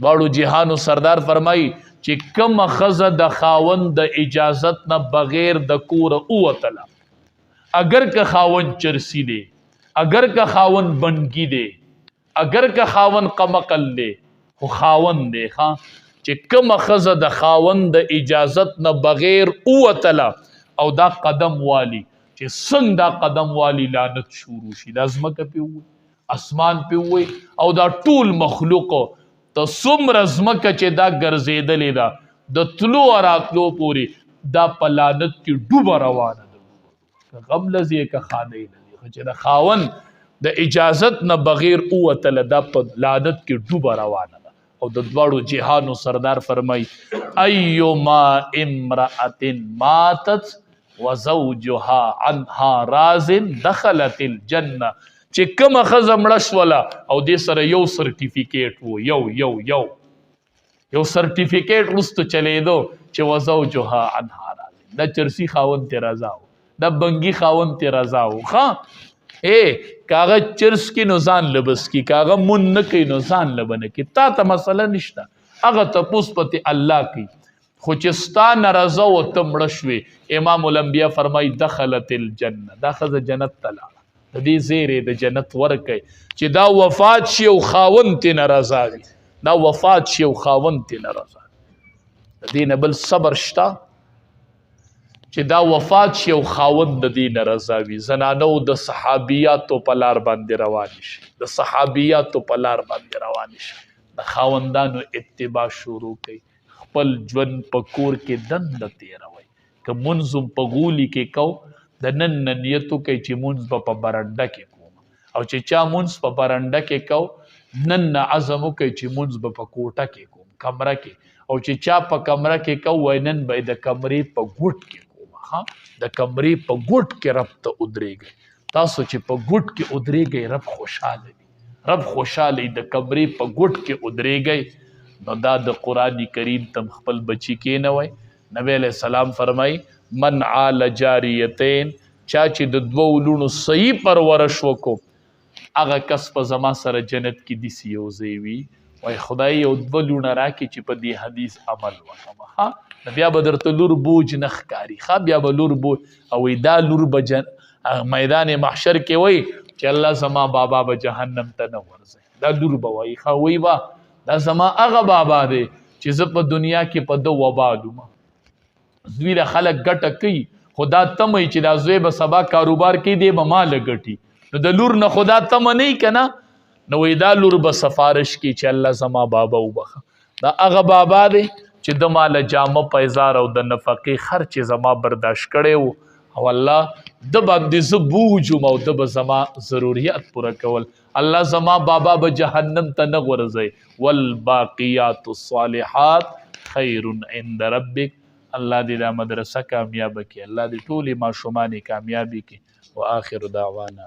دواړو جهانو سردار فرمایي چې کومه ښځه د خاوند د اجازت نه بغیر د کوره ووتله، اگر که خاوند چرسی دی، اگر که خاوند بنګي دی، اگر که خاوند قمقل دی، خو خاوند دی چې کومه ښځه د خاوند د اجازت نه بغیر ووتله او دا قدم والی، چې څنګه دا قدم والی لعنت شروع شي، دا ځمکه پې ووي، اسمان پې ووي، او دا ټول مخلوقو ته څومره ځمکه چې دا ګرځېدلې ده د تلو او راتلو پورې دا په لعنت کې ډوبه روانه ده. که غم لځي که خانۍ لځي، چې د خاوند د اجازت نه بغیر ووتله دا په لعنت کې ډوبه روانه ده. او د دواړو جهانو سردار فرمایي ایما امرأة ماتت وزوجها عنها راز دخلت الجنه، چې کومه ښځه مړه شوله او دې سره یو سرټیفیکیټ و، یو سرټیفیکیټ وروسته چلیدو چې وزوجها عنها راز، دا چرسي خاوند ته رضا و، دا بنګي خاوند ته رضا و. که هغه چرس کې نو ځان لبس کی، که هغه مون نه کوي نو ځان لبه نه کی، تا ته مسله نشته، هغه تپوس پته الله کوي. خو چې ستا نه رضا و ته مړه شوې، امام الانبیا فرمایي دخلت الجنه، دا ښځه جنت ته لاړه. د دې زیرې د جنت ورکوي چې دا وفات شي او خاوند ته نه رضا وي، دا وفات شي او خاوند ته نه رضا وي. د دې نه بل صبر شته چې دا وفات شي او خاوند د دې نه رضا وي. زنانو د صحابیاتو په لار باندې روانې شي، د صحابیاتو په لار باندې روانې شي، د خاوندانو اتباع شروع کوي، خپل ژوند په کور کې دنده تېروي. که منځ په غولي کې کو، د نن نیتو کوي چې مونځ به په برنډه کې کوم، او چې چا مونځ په برنډه کې کو، نن عزم وکړي چې مونځ به په کوټه کې کوم، کمره کې، او چې چا په کمره کې کو، وای نن به د کمرې په ګوټ کې کوم. د کمرې په ګوټ کې رب ته ودرېږئ. تاسو چې په ګوټ کې ودرېږئ رب خوشحاله وي، رب خوشحاله وي. د کمرې په ګوټ کې ودرېږئ، نو دا د قرآن کریم تم خپل بچي کېنوئ. نبی علیہ السلام فرمایي من عال جاریتین، چا چې د دوو لونو صحیح پرورش وکړو، هغه کس په زما سره جنت کې داسې یو ځای وي. وایي خدای یو دوه لونه راکړي چې په دې حدیث عمل وکړم، بیا به درته لور بوج نه ښکاري، بیا به لور بوج. او دا لور به میدان محشر کې وایي چې الله زما بابا به جهنم ته نه ورځي. دا لور به وایي وایي با دا زما هغه بابا دی چې زه په دنیا کې په ده وبالوم. زوی له خلک ګټه کوي، خدا تمه چې دا زوی به سبا کاروبار کوي، دی به ماله ګټي، نو د لور نه خدا تمه نه که نه، نو وایي دا لور به سفارش کوي چې الله زما بابا وبخه. دا هغه بابا دی چې د ماله جامه پیزار او د نفقې خرچ زما برداشت کړی و، او الله د باندې زه بوجم او د به زما ضروریات پوره کول. الله زما بابا به جهنم ته نه غورځوي. والباقیات الصالحات خیر عند ربک. الله دې دا مدرسه کامیابه کړي، الله دې ټولې ماشومانې کامیابې کړي. وآخر دعوانا